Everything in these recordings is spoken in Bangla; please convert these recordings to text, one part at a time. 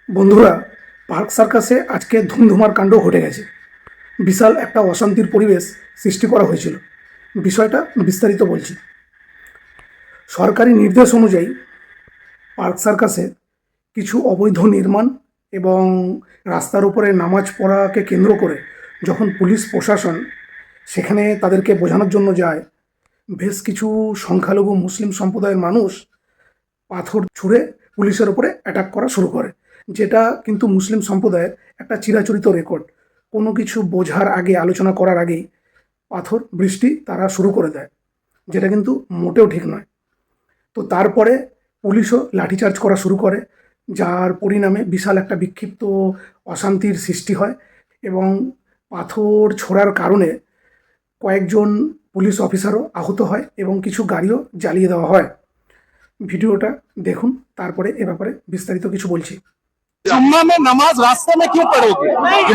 বন্ধুরা, পার্ক সার্কাসে আজকে ধুমধুমার কাণ্ড ঘটে গেছে। বিশাল একটা অশান্তির পরিবেশ সৃষ্টি করা হয়েছিল। বিষয়টা বিস্তারিত বলছি। সরকারি নির্দেশ অনুযায়ী পার্ক সার্কাসে কিছু অবৈধ নির্মাণ এবং রাস্তার উপরে নামাজ পড়াকে কেন্দ্র করে যখন পুলিশ প্রশাসন সেখানে তাদেরকে বোঝানোর জন্য যায়, বেশ কিছু সংখ্যালঘু মুসলিম সম্প্রদায়ের মানুষ পাথর ছুঁড়ে পুলিশের ওপরে অ্যাটাক করা শুরু করে, যেটা কিন্তু মুসলিম সম্প্রদায়ের একটা চিরাচরিত রেকর্ড। কোনো কিছু বোঝার আগে, আলোচনা করার আগেই পাথর বৃষ্টি তারা শুরু করে দেয়, যেটা কিন্তু মোটেও ঠিক নয়। তো তারপরে পুলিশও লাঠিচার্জ করা শুরু করে, যার পরিণামে বিশাল একটা বিক্ষিপ্ত অশান্তির সৃষ্টি হয় এবং পাথর ছোড়ার কারণে কয়েকজন পুলিশ অফিসারও আহত হয় এবং কিছু গাড়িও জ্বালিয়ে দেওয়া হয়। ভিডিওটা দেখুন, তারপরে এ ব্যাপারে বিস্তারিত কিছু বলছি। जुम्मा में नमाज रास्ते में क्यों पढ़ोगे?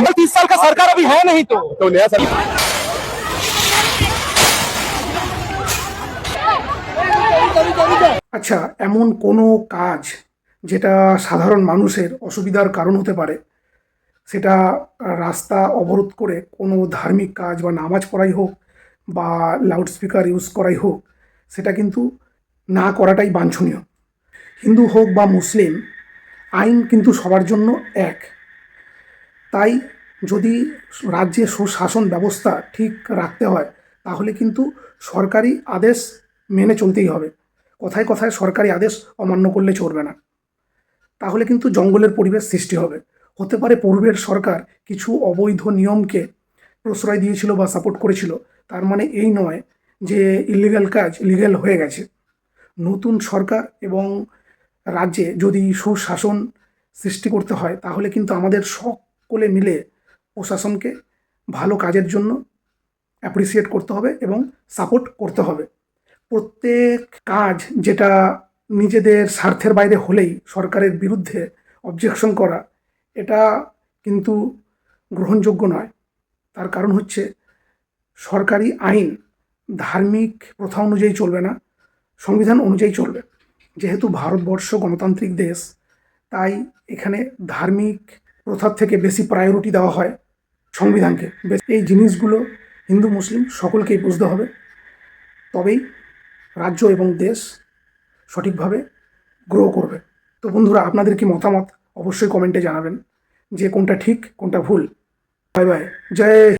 30 साल का सरकार अभी है नहीं तो नया सरकार। আচ্ছা, এমন কোনো কাজ যেটা সাধারণ মানুষের অসুবিধার কারণ হতে পারে, সেটা রাস্তা অবরোধ করে কোনো ধার্মিক কাজ বা নামাজ পড়াই হোক বা লাউডস্পিকার ইউজ করাই হোক, সেটা কিন্তু না করাটাই বাঞ্ছনীয়। হিন্দু হোক বা মুসলিম, আইন কিন্তু সবার জন্য এক। তাই যদি রাজ্যে সুশাসন ব্যবস্থা ঠিক রাখতে হয়, তাহলে কিন্তু সরকারি আদেশ মেনে চলতেই হবে। কথায় কথায় সরকারি আদেশ অমান্য করলে চলবে না, তাহলে কিন্তু জঙ্গলের পরিবেশ সৃষ্টি হবে। হতে পারে পূর্বের সরকার কিছু অবৈধ নিয়মকে প্রশ্রয় দিয়েছিল বা সাপোর্ট করেছিল, তার মানে এই নয় যে ইলিগ্যাল কাজ লিগ্যাল হয়ে গেছে। নতুন সরকার এবং রাজ্যে যদি সুশাসন সৃষ্টি করতে হয়, তাহলে কিন্তু আমাদের সকলে মিলে প্রশাসনকে ভালো কাজের জন্য অ্যাপ্রিসিয়েট করতে হবে এবং সাপোর্ট করতে হবে। প্রত্যেক কাজ যেটা নিজেদের স্বার্থের বাইরে হলেই সরকারের বিরুদ্ধে অবজেকশন করা, এটা কিন্তু গ্রহণযোগ্য নয়। তার কারণ হচ্ছে, সরকারি আইন ধার্মিক প্রথা অনুযায়ী চলবে না, সংবিধান অনুযায়ী চলবে। যেহেতু ভারতবর্ষ গণতান্ত্রিক দেশ, তাই এখানে ধার্মিক প্রথার থেকে বেশি প্রায়োরিটি দেওয়া হয় সংবিধানকে। এই জিনিসগুলো হিন্দু মুসলিম সকলকেই বুঝতে হবে, তবেই রাজ্য এবং দেশ সঠিকভাবে গ্রো করবে। তো বন্ধুরা, আপনাদের কি মতামত অবশ্যই কমেন্টে জানাবেন যে কোনটা ঠিক কোনটা ভুল। বাই বাই, জয়।